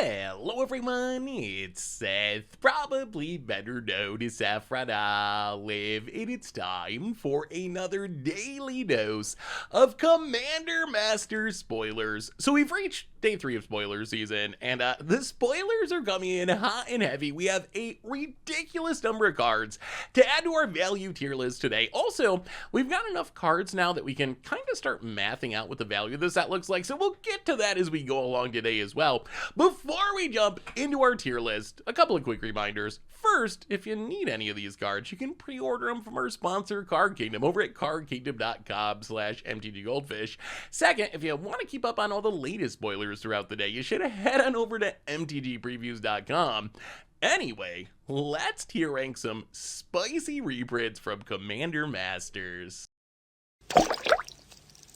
Hello everyone, it's Seth, probably better known as Saffron Olive, and it's time for another daily dose of Commander Master spoilers. So we've reached day 3 of spoiler season, and the spoilers are coming in hot and heavy. We have a ridiculous number of cards to add to our value tier list today. Also, we've got enough cards now that we can kind of start mathing out what the value of this set looks like, so we'll get to that as we go along today as well. Before we jump into our tier list, a couple of quick reminders. First, if you need any of these cards, you can pre-order them from our sponsor, Card Kingdom, over at cardkingdom.com/MTGGoldfish. Second, if you want to keep up on all the latest spoilers throughout the day, you should head on over to MTGpreviews.com. Anyway, let's tier rank some spicy reprints from Commander Masters.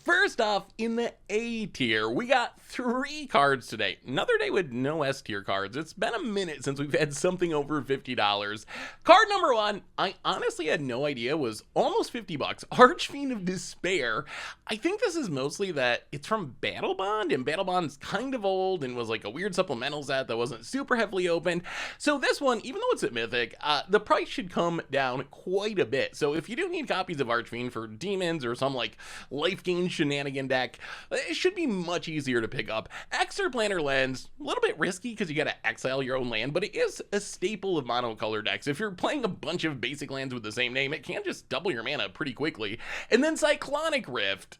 First off, in the A tier, we got 3 cards today. Another day with no S tier cards. It's been a minute since we've had something over $50. Card number 1, I honestly had no idea was almost $50. Archfiend of Despair. I think this is mostly that it's from Battle Bond, and Battle Bond's kind of old and was like a weird supplemental set that wasn't super heavily opened. So this one, even though it's at Mythic, the price should come down quite a bit. So if you do need copies of Archfiend for demons or some like life gain shenanigan deck, it should be much easier to pick up. Extraplanar Lens, a little bit risky because you gotta exile your own land, but it is a staple of monocolor decks. If you're playing a bunch of basic lands with the same name, it can just double your mana pretty quickly. And then Cyclonic Rift.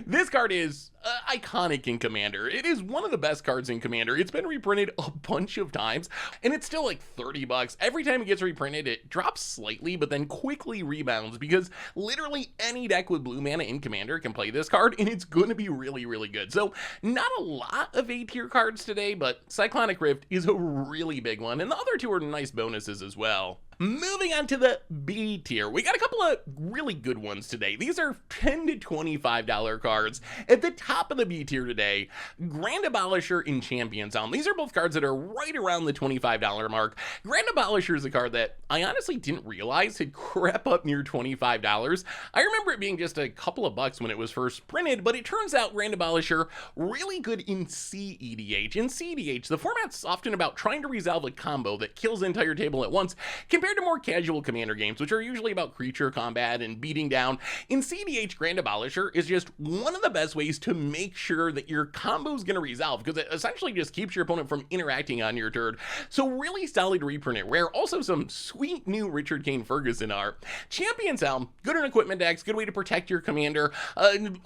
This card is iconic in Commander. It is one of the best cards in Commander. It's been reprinted a bunch of times, and it's still like $30. Every time it gets reprinted, it drops slightly, but then quickly rebounds because literally any deck with blue mana in Commander can play this card, and it's going to be really, really good. So not a lot of A tier cards today, but Cyclonic Rift is a really big one, and the other 2 are nice bonuses as well. Moving on to the B tier, we got a couple of really good ones today. These are $10 to $25 cards. At the top of the B tier today, Grand Abolisher and Champion Sound. These are both cards that are right around the $25 mark. Grand Abolisher is a card that I honestly didn't realize had crept up near $25. I remember it being just a couple of bucks when it was first printed, but it turns out Grand Abolisher really good in CEDH. In CEDH, the format's often about trying to resolve a combo that kills the entire table at once, compared to more casual Commander games, which are usually about creature combat and beating down. In CEDH, Grand Abolisher is just one of the best ways to make sure that your combo is going to resolve, because it essentially just keeps your opponent from interacting on your turn. So really solid reprint at rare. Also some sweet new Richard Kane Ferguson art. Champion Sound, good in equipment decks, good way to protect your commander.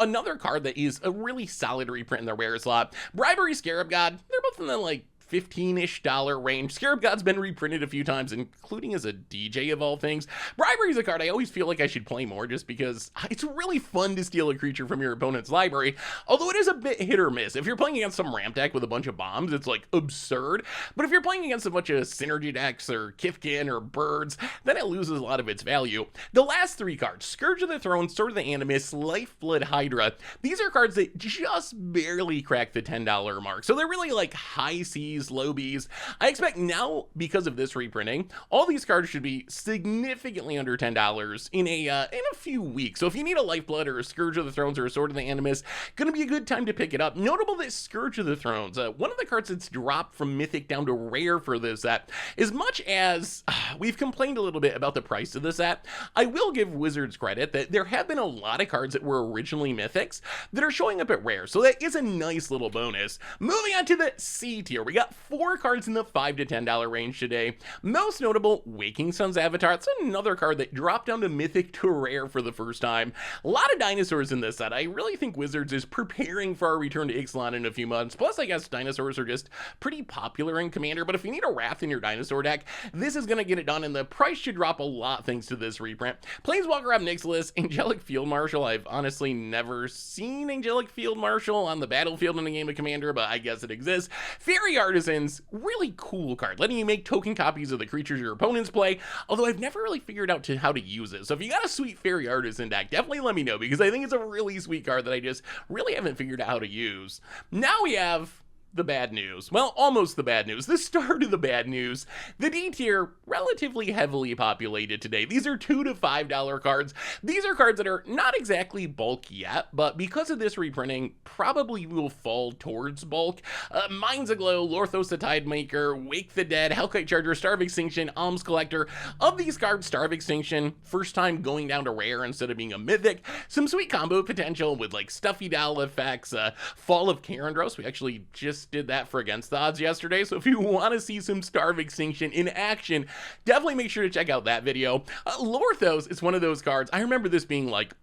Another card that is a really solid reprint in the rare slot. Bribery Scarab God, they're both in the like $15-ish range. Scarab God's been reprinted a few times, including as a DJ of all things. Bribery is a card I always feel like I should play more just because it's really fun to steal a creature from your opponent's library, although it is a bit hit or miss. If you're playing against some ramp deck with a bunch of bombs, it's like absurd, but if you're playing against a bunch of synergy decks or Kifkin or birds, then it loses a lot of its value. The last 3 cards, Scourge of the Throne, Sword of the Animus, Lifeblood Hydra, these are cards that just barely crack the $10 mark, so they're really like high C's, low B's. I expect now, because of this reprinting, all these cards should be significantly under $10 in a few weeks. So if you need a Lifeblood or a Scourge of the Thrones or a Sword of the Animus, gonna be a good time to pick it up. Notable that Scourge of the Thrones, one of the cards that's dropped from Mythic down to rare for this set. As much as we've complained a little bit about the price of the set, I will give Wizards credit that there have been a lot of cards that were originally Mythics that are showing up at rare, so that is a nice little bonus. Moving on to the C tier, we got 4 cards in the $5 to $10 range today. Most notable, Waking Sun's Avatar. It's another card that dropped down to Mythic to rare for the first time. A lot of dinosaurs in this set. I really think Wizards is preparing for our return to Ixalan in a few months. Plus, I guess dinosaurs are just pretty popular in Commander, but if you need a Wrath in your dinosaur deck, this is going to get it done, and the price should drop a lot thanks to this reprint. Planeswalker Obnixilis, Angelic Field Marshal. I've honestly never seen Angelic Field Marshal on the battlefield in a game of Commander, but I guess it exists. Fairy Artisans, really cool card, letting you make token copies of the creatures your opponents play, although I've never really figured out how to use it. So if you got a sweet Fairy Artisan deck, definitely let me know, because I think it's a really sweet card that I just really haven't figured out how to use. Now we have the bad news. Well, almost the bad news. The start of the bad news. The D tier, relatively heavily populated today. These are $2 to $5 cards. These are cards that are not exactly bulk yet, but because of this reprinting, probably will fall towards bulk. Mind's Aglow, Lorthos the Tidemaker, Wake the Dead, Hellkite Charger, Star of Extinction, Alms Collector. Of these cards, Star of Extinction, first time going down to rare instead of being a mythic. Some sweet combo potential with like Stuffy Doll effects, Fall of Karandros. We actually just did that for Against the Odds yesterday, so if you want to see some Star of Extinction in action, definitely make sure to check out that video. Lorthos is one of those cards. I remember this being like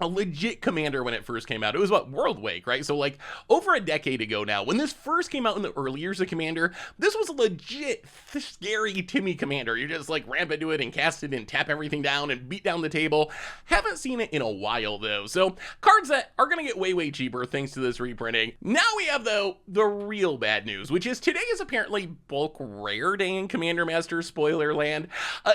a legit commander when it first came out. It was what, World Wake, right? So like over a decade ago now, when this first came out in the early years of Commander, this was a legit scary Timmy commander. You just like ramp into it and cast it and tap everything down and beat down the table. Haven't seen it in a while though. So cards that are gonna get way cheaper thanks to this reprinting. Now we have though the real bad news, which is today is apparently bulk rare day in Commander Master spoiler land.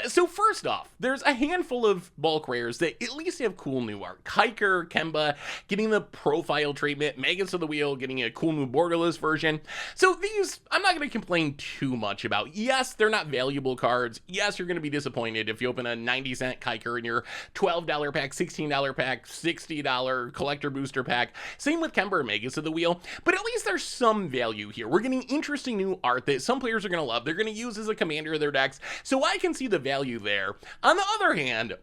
So first off, there's a handful of bulk rares that at least have cool new art. Hiker, Kemba, getting the profile treatment, Magus of the Wheel, getting a cool new borderless version. So these, I'm not going to complain too much about. Yes, they're not valuable cards. Yes, you're going to be disappointed if you open a 90-cent Kiker in your $12 pack, $16 pack, $60 collector booster pack. Same with Kemba or Magus of the Wheel, but at least there's some value here. We're getting interesting new art that some players are going to love. They're going to use as a commander of their decks, so I can see the value there. On the other hand,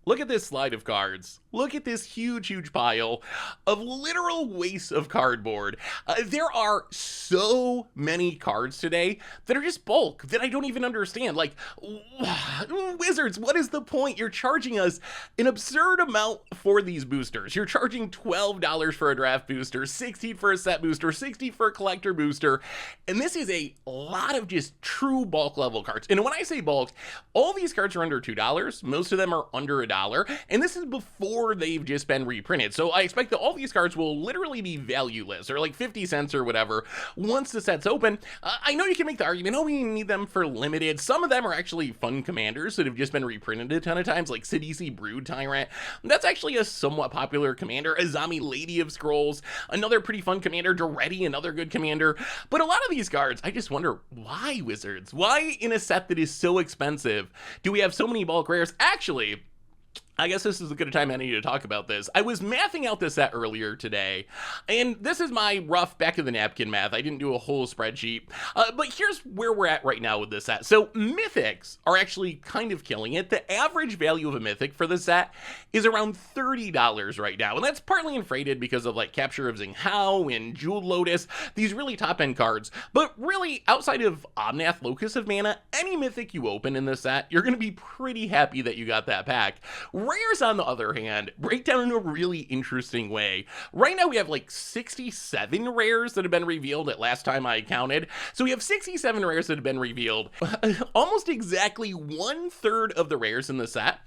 look at this slide of cards. Look at this huge pile of literal wastes of cardboard. There are so many cards today that are just bulk that I don't even understand. Like, Wizards, what is the point? You're charging us an absurd amount for these boosters. You're charging $12 for a draft booster, $60 for a set booster, $60 for a collector booster, and this is a lot of just true bulk level cards. And when I say bulk, all these cards are under $2. Most of them are under $1, and this is before they've just been reprinted. So I expect that all these cards will literally be valueless, or like 50 cents or whatever, once the set's open. I know you can make the argument, oh, we need them for limited. Some of them are actually fun commanders that have just been reprinted a ton of times, like Sidisi Brood Tyrant. That's actually a somewhat popular commander. Azami Lady of Scrolls, another pretty fun commander. Doretti, another good commander. But a lot of these cards, I just wonder, why, Wizards? Why in a set that is so expensive do we have so many bulk rares? Actually, I guess this is a good time I need to talk about this. I was mathing out this set earlier today, and this is my rough back of the napkin math. I didn't do a whole spreadsheet, but here's where we're at right now with this set. So mythics are actually kind of killing it. The average value of a mythic for this set is around $30 right now, and that's partly inflated because of like Capture of Xinghao and Jeweled Lotus, these really top-end cards. But really, outside of Omnath, Locus of Mana, any mythic you open in this set, you're going to be pretty happy that you got that pack. Rares, on the other hand, break down in a really interesting way. Right now we have like 67 rares that have been revealed at last time I counted. So we have 67 rares that have been revealed. Almost exactly 1/3 of the rares in the set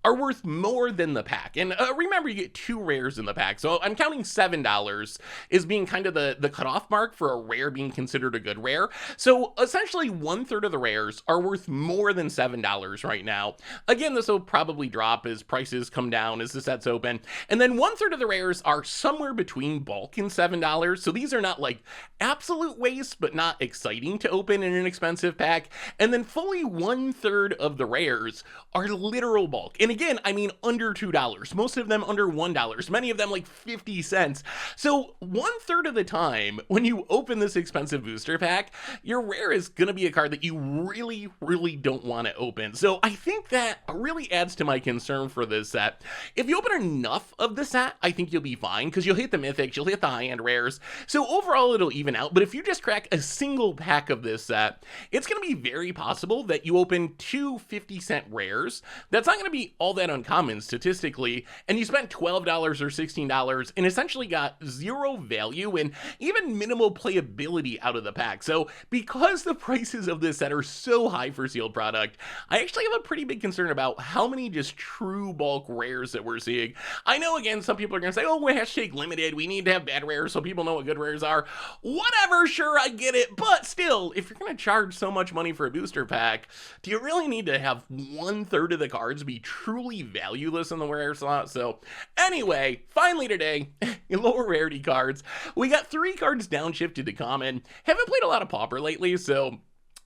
are worth more than the pack. And remember, you get 2 rares in the pack. So I'm counting $7 as being kind of the cutoff mark for a rare being considered a good rare. So essentially 1/3 of the rares are worth more than $7 right now. Again, this will probably drop as prices come down as the set's open. And then 1/3 of the rares are somewhere between bulk and $7. So these are not like absolute waste, but not exciting to open in an expensive pack. And then fully 1/3 of the rares are literal bulk. And again, I mean under $2, most of them under $1, many of them like 50 cents. So 1/3 of the time when you open this expensive booster pack, your rare is gonna be a card that you really don't want to open. So I think that really adds to my concern for this set. If you open enough of the set, I think you'll be fine, because you'll hit the mythics, you'll hit the high-end rares. So overall it'll even out, but if you just crack a single pack of this set, it's gonna be very possible that you open 2 50-cent rares. That's not gonna be all that uncommon statistically, and you spent $12 or $16 and essentially got 0 value and even minimal playability out of the pack. So because the prices of this set are so high for sealed product, I actually have a pretty big concern about how many just true bulk rares that we're seeing. I know, again, some people are gonna say, oh, hashtag limited, we need to have bad rares so people know what good rares are. Whatever, sure, I get it, but still, if you're gonna charge so much money for a booster pack, do you really need to have 1/3 of the cards be true truly valueless in the rare slot. So anyway, finally today, in lower rarity cards, we got 3 cards downshifted to common. Haven't played a lot of Pauper lately, so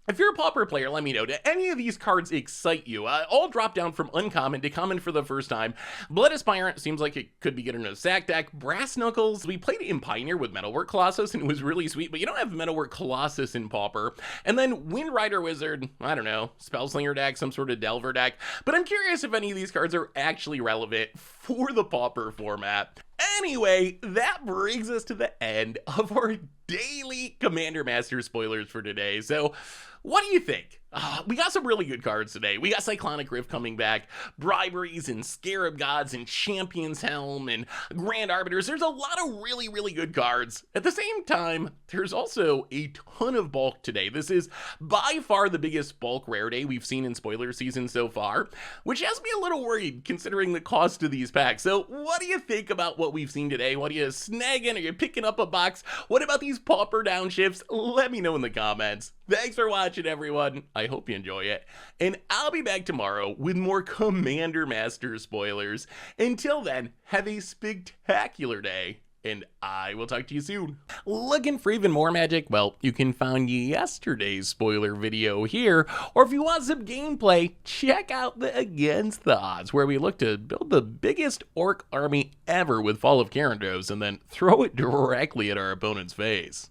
if you're a Pauper player, let me know. Do any of these cards excite you? All drop down from uncommon to common for the first time. Blood Aspirant seems like it could be getting in a sack deck. Brass Knuckles, we played in Pioneer with Metalwork Colossus and it was really sweet, but you don't have Metalwork Colossus in Pauper. And then Wind Rider Wizard, I don't know, Spellslinger deck, some sort of Delver deck. But I'm curious if any of these cards are actually relevant for the Pauper format. Anyway, that brings us to the end of our daily Commander Master spoilers for today. So, what do you think? We got some really good cards today. We got Cyclonic Rift coming back, Briberies and Scarab Gods and Champion's Helm and Grand Arbiters. There's a lot of really, really good cards. At the same time, there's also a ton of bulk today. This is by far the biggest bulk rare day we've seen in spoiler season so far, which has me a little worried considering the cost of these packs. So what do you think about what we've seen today? What are you snagging? Are you picking up a box? What about these Pauper downshifts? Let me know in the comments. Thanks for watching, everyone. I hope you enjoy it. And I'll be back tomorrow with more Commander Master spoilers. Until then, have a spectacular day, and I will talk to you soon. Looking for even more magic? Well, you can find yesterday's spoiler video here, or if you want some gameplay, check out the Against the Odds, where we look to build the biggest orc army ever with Fall of Karandos and then throw it directly at our opponent's face.